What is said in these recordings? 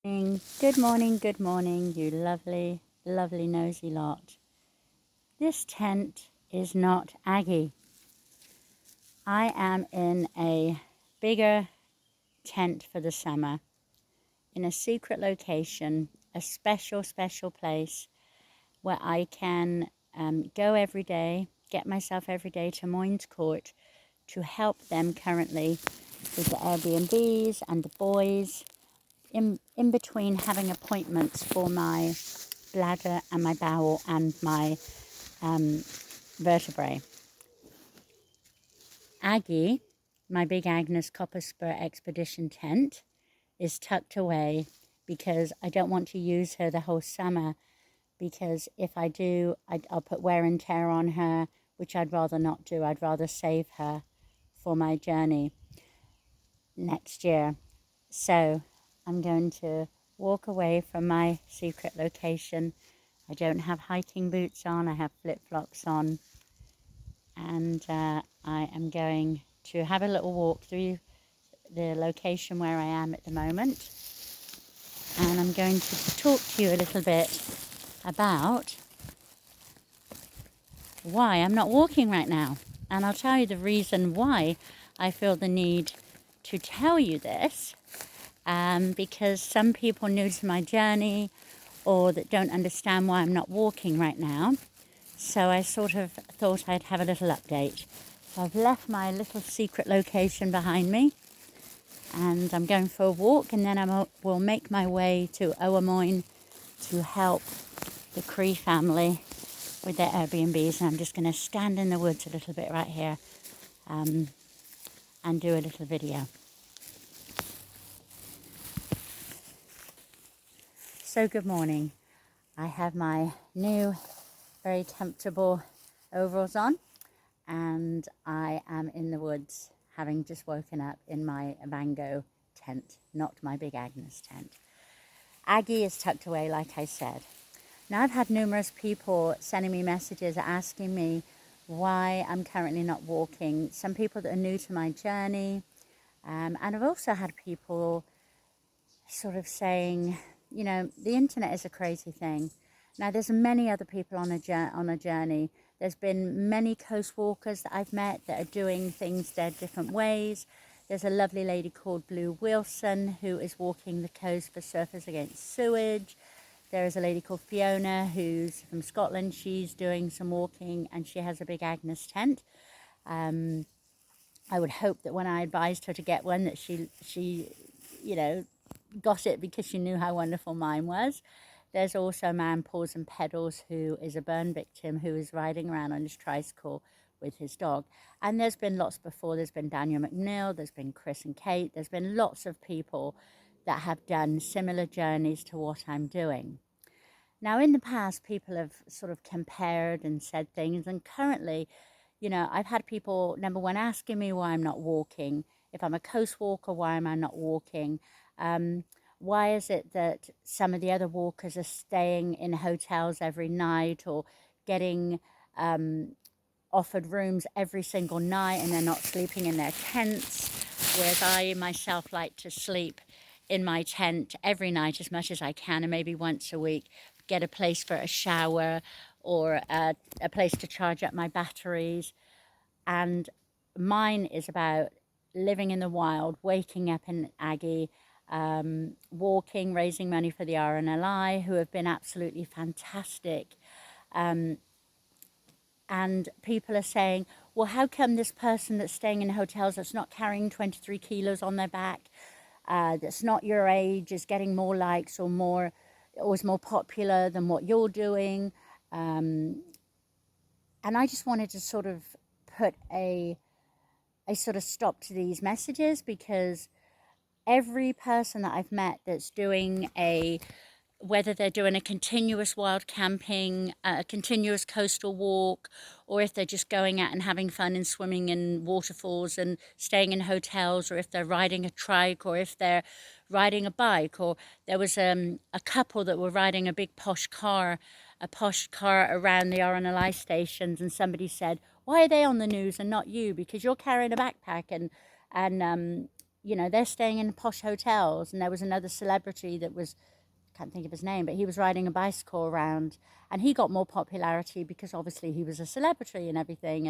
Good morning, you lovely, lovely nosy lot. This tent is not Aggie. I am in a bigger tent for the summer, in a secret location, a special place where I can go every day, get myself every day to Moynes Court to help them currently with the Airbnbs and the boys in between having appointments for my bladder and my bowel and my vertebrae. Aggie, my big Agnes copper Spur expedition tent, is tucked away because I don't want to use her the whole summer, because if I do, I'll put wear and tear on her, which I'd rather not do. I'd rather save her for my journey next year. So I'm going to walk away from my secret location. I don't have hiking boots on, I have flip-flops on, and I am going to have a little walk through the location where I am at the moment, and I'm going to talk to you a little bit about why I'm not walking right now, and I'll tell you the reason why I feel the need to tell you this, because some people new to my journey or that don't understand why I'm not walking right now. So I sort of thought I'd have a little update. So I've left my little secret location behind me, and I'm going for a walk, and then I will make my way to Owamoyne to help the Cree family with their Airbnbs. And I'm just going to stand in the woods a little bit right here and do a little video. So good morning. I have my new, very comfortable overalls on, and I am in the woods, having just woken up in my mango tent, not my big Agnes tent. Aggie is tucked away, like I said. Now, I've had numerous people sending me messages asking me why I'm currently not walking. Some people that are new to my journey, and I've also had people sort of saying, you know, the internet is a crazy thing. Now, there's many other people on a journey. There's been many coast walkers that I've met that are doing things their different ways. There's a lovely lady called Blue Wilson who is walking the coast for Surfers Against Sewage. There is a lady called Fiona who's from Scotland. She's doing some walking, and she has a big Agnes tent. I would hope that when I advised her to get one, that she you know, got it because she knew how wonderful mine was. There's also a man, Paws and Pedals, who is a burn victim who is riding around on his tricycle with his dog. And there's been lots before. There's been Daniel McNeil, there's been Chris and Kate, there's been lots of people that have done similar journeys to what I'm doing. Now, in the past, people have sort of compared and said things, and currently, you know, I've had people, number one, asking me why I'm not walking. If I'm a coast walker, why am I not walking? Why is it that some of the other walkers are staying in hotels every night or getting offered rooms every single night and they're not sleeping in their tents, whereas I myself like to sleep in my tent every night as much as I can, and maybe once a week get a place for a shower or a place to charge up my batteries. And mine is about living in the wild, waking up in Aggie, walking, raising money for the RNLI, who have been absolutely fantastic. And people are saying, well, how come this person that's staying in hotels that's not carrying 23 kilos on their back, that's not your age, is getting more likes or is more popular than what you're doing? And I just wanted to sort of put a sort of stop to these messages, because every person that I've met that's doing whether they're doing a continuous wild camping, a continuous coastal walk, or if they're just going out and having fun and swimming in waterfalls and staying in hotels, or if they're riding a trike, or if they're riding a bike, or there was a couple that were riding a big posh car around the RNLI stations, and somebody said, why are they on the news and not you? Because you're carrying a backpack and you know, they're staying in posh hotels, and there was another celebrity that was, can't think of his name, but he was riding a bicycle around, and he got more popularity because obviously he was a celebrity and everything.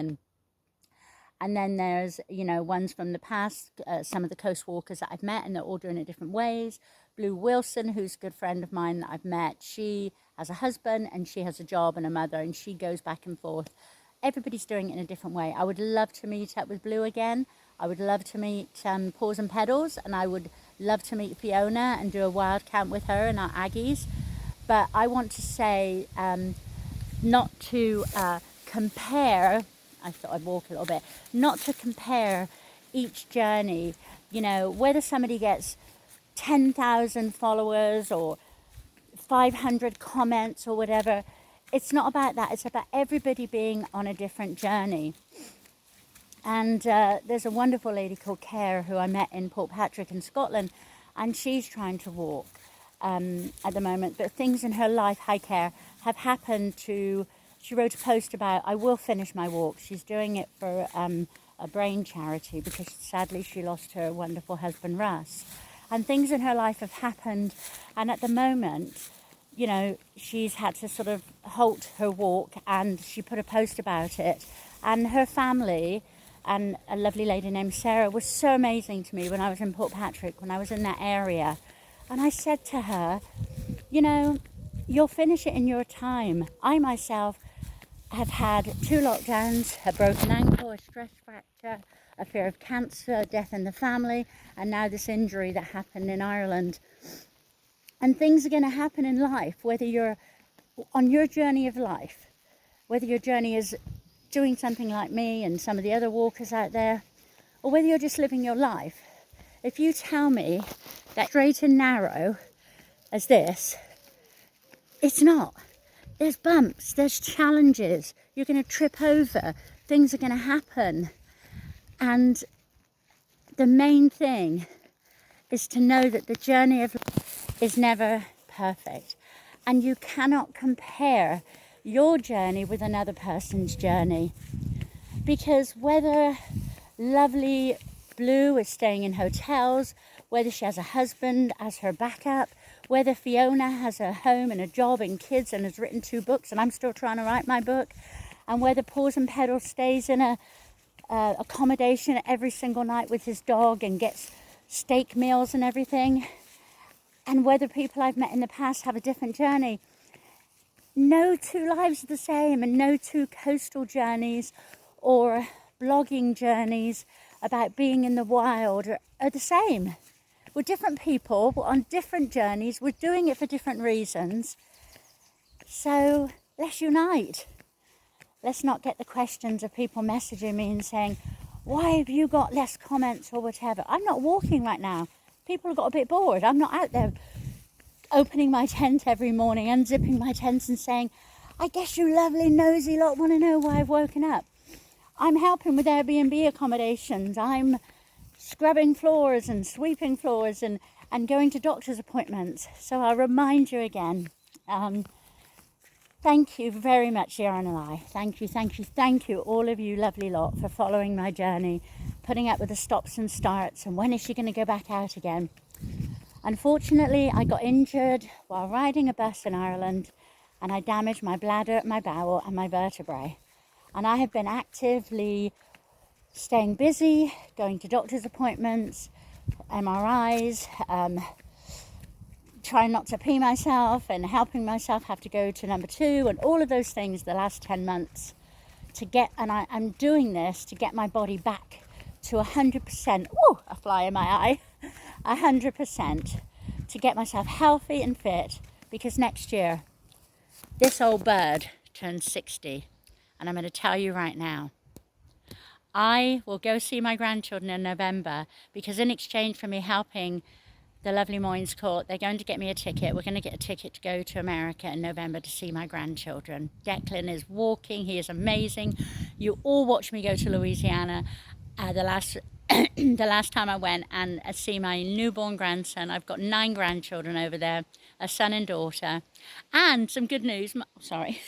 And then there's, you know, ones from the past, some of the coast walkers that I've met, and they're all doing it different ways. Blue Wilson, who's a good friend of mine that I've met, she has a husband and she has a job and a mother, and she goes back and forth. Everybody's doing it in a different way. I would love to meet up with Blue again. I would love to meet Paws and Pedals, and I would love to meet Fiona and do a wild camp with her and our Aggies. But I want to say not to compare. I thought I'd walk a little bit. Not to compare each journey, you know, whether somebody gets 10,000 followers or 500 comments or whatever. It's not about that. It's about everybody being on a different journey. And there's a wonderful lady called Care who I met in Port Patrick in Scotland, and she's trying to walk at the moment. But things in her life, hi Care, have happened to... She wrote a post about, I will finish my walk. She's doing it for a brain charity because sadly she lost her wonderful husband Russ. And things in her life have happened, and at the moment, you know, she's had to sort of halt her walk, and she put a post about it. And her family and a lovely lady named Sarah was so amazing to me when I was in Port Patrick, when I was in that area. And I said to her, you know, you'll finish it in your time. I myself have had 2 lockdowns, a broken ankle, a stress fracture, a fear of cancer, death in the family, and now this injury that happened in Ireland. And things are going to happen in life, whether you're on your journey of life, whether your journey is doing something like me and some of the other walkers out there, or whether you're just living your life. If you tell me that straight and narrow as this, it's not. There's bumps, there's challenges, you're going to trip over, things are going to happen. And the main thing is to know that the journey of life is never perfect. And you cannot compare your journey with another person's journey. Because whether lovely Blue is staying in hotels, whether she has a husband as her backup, whether Fiona has a home and a job and kids and has written 2 books and I'm still trying to write my book, and whether Paws and Pedals stays in a accommodation every single night with his dog and gets steak meals and everything, and whether people I've met in the past have a different journey. No 2 lives are the same, and no 2 coastal journeys or blogging journeys about being in the wild are the same. We're different people, we're on different journeys, we're doing it for different reasons. So let's unite. Let's not get the questions of people messaging me and saying, why have you got less comments or whatever? I'm not walking right now. People have got a bit bored. I'm not out there opening my tent every morning, unzipping my tent and saying, I guess you lovely nosy lot want to know why I've woken up. I'm helping with Airbnb accommodations. I'm scrubbing floors and sweeping floors and going to doctor's appointments. So I'll remind you again. Thank you very much, RNLI. Thank you, all of you lovely lot, for following my journey, putting up with the stops and starts, and when is she going to go back out again? Unfortunately, I got injured while riding a bus in Ireland, and I damaged my bladder, my bowel, and my vertebrae. And I have been actively staying busy, going to doctor's appointments, MRIs, trying not to pee myself and helping myself have to go to number 2 and all of those things the last 10 months to get, and I'm doing this to get my body back to 100%, a fly in my eye, 100%, to get myself healthy and fit, because next year this old bird turns 60, and I'm going to tell you right now, I will go see my grandchildren in November, because in exchange for me helping the lovely Moynes Court, they're going to get me a ticket. We're going to get a ticket to go to America in November to see my grandchildren. Declan is walking. He is amazing. You all watched me go to Louisiana the last time I went and see my newborn grandson. I've got 9 grandchildren over there, a son and daughter. And some good news. Sorry.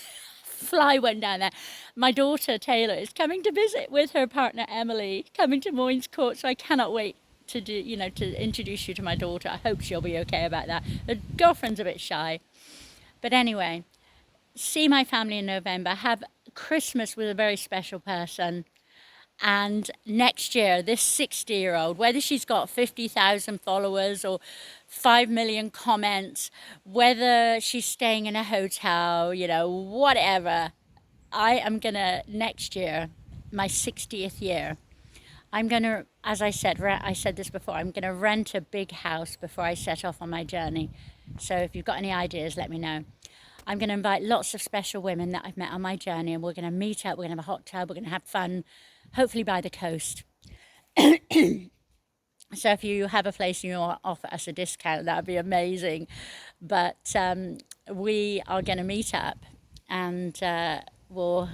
Fly went down there. My daughter Taylor is coming to visit with her partner Emily, coming to Moynes Court, so I cannot wait to do, you know, to introduce you to my daughter. I hope she'll be okay about that. The girlfriend's a bit shy. But anyway, see my family in November, have Christmas with a very special person. And next year, this 60-year-old, whether she's got 50,000 followers or 5 million comments, whether she's staying in a hotel, you know, whatever, I am going to, next year, my 60th year, I'm going to, as I said this before, I'm going to rent a big house before I set off on my journey. So if you've got any ideas, let me know. I'm going to invite lots of special women that I've met on my journey, and we're going to meet up, we're going to have a hot tub, we're going to have fun, hopefully by the coast. So if you have a place and you want to offer us a discount, that would be amazing. But we are going to meet up, and we'll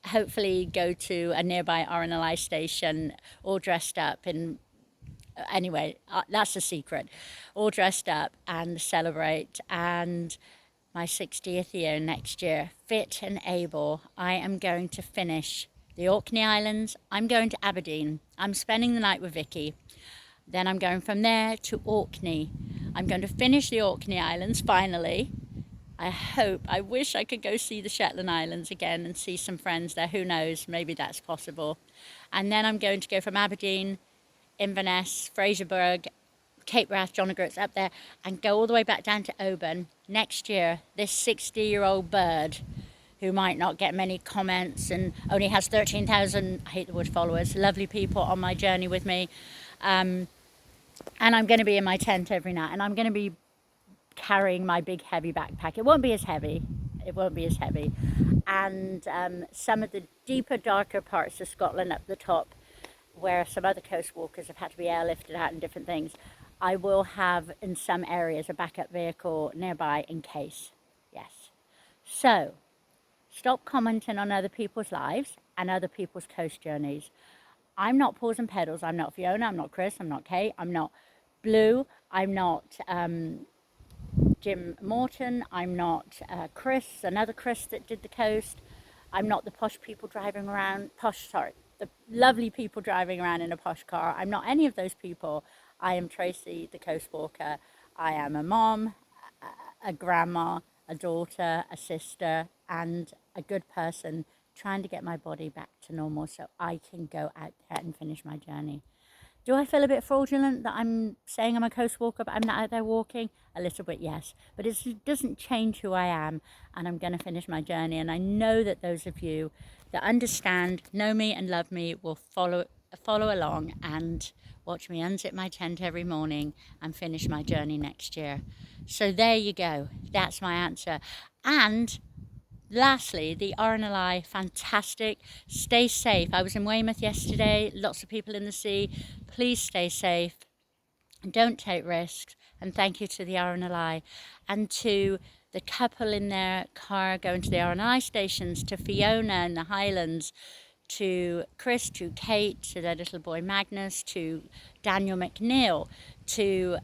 hopefully go to a nearby RNLI station all dressed up in, anyway, that's a secret, all dressed up and celebrate. And my 60th year next year, fit and able, I am going to finish the Orkney Islands. I'm going to Aberdeen. I'm spending the night with Vicky. Then I'm going from there to Orkney. I'm going to finish the Orkney Islands finally. I wish I could go see the Shetland Islands again and see some friends there. Who knows, maybe that's possible. And then I'm going to go from Aberdeen, Inverness, Fraserburgh, Cape Wrath, John O'Groats up there, and go all the way back down to Oban. Next year, this 60-year-old bird who might not get many comments and only has 13,000, I hate the word followers, lovely people on my journey with me. And I'm going to be in my tent every night, and I'm going to be carrying my big heavy backpack. It won't be as heavy. And some of the deeper, darker parts of Scotland up the top, where some other coast walkers have had to be airlifted out and different things, I will have in some areas a backup vehicle nearby in case. Yes. So stop commenting on other people's lives and other people's coast journeys. I'm not Paws and Pedals. I'm not Fiona. I'm not Chris. I'm not Kate. I'm not Blue. I'm not Jim Morton. I'm not Chris, another Chris that did the coast. I'm not the posh people driving around, the lovely people driving around in a posh car. I'm not any of those people. I am Tracey, the coast walker. I am a mom, a grandma, a daughter, a sister, and a good person trying to get my body back to normal so I can go out there and finish my journey. Do I feel a bit fraudulent that I'm saying I'm a coast walker, but I'm not out there walking? A little bit, yes. But it doesn't change who I am, and I'm going to finish my journey. And I know that those of you that understand, know me and love me will follow along and watch me unzip my tent every morning and finish my journey next year. So there you go. That's my answer. And lastly, the RNLI, fantastic. Stay safe. I was in Weymouth yesterday, lots of people in the sea. Please stay safe. Don't take risks. And thank you to the RNLI and to the couple in their car going to the RNLI stations, to Fiona in the Highlands, to Chris, to Kate, to their little boy Magnus, to Daniel McNeil, to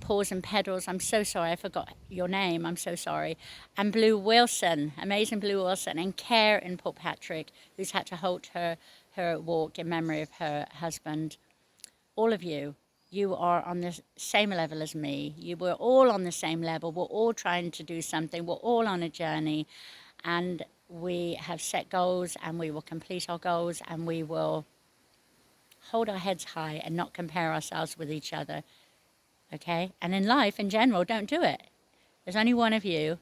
Paws and Pedals. I'm so sorry, I forgot your name. I'm so sorry. And Blue Wilson, amazing Blue Wilson, and Care in Port Patrick, who's had to halt her walk in memory of her husband. All of you, you are on the same level as me. We're all on the same level. We're all trying to do something. We're all on a journey. And we have set goals, and we will complete our goals, and we will hold our heads high and not compare ourselves with each other. Okay? And in life, in general, don't do it. There's only one of you.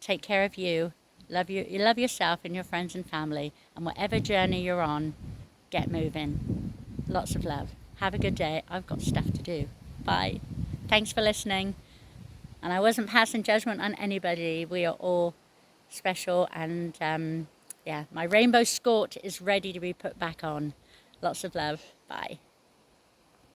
Take care of you. You love yourself and your friends and family. And whatever journey you're on, get moving. Lots of love. Have a good day. I've got stuff to do. Bye. Thanks for listening. And I wasn't passing judgment on anybody. We are all special. And yeah, my rainbow skirt is ready to be put back on. Lots of love. Bye.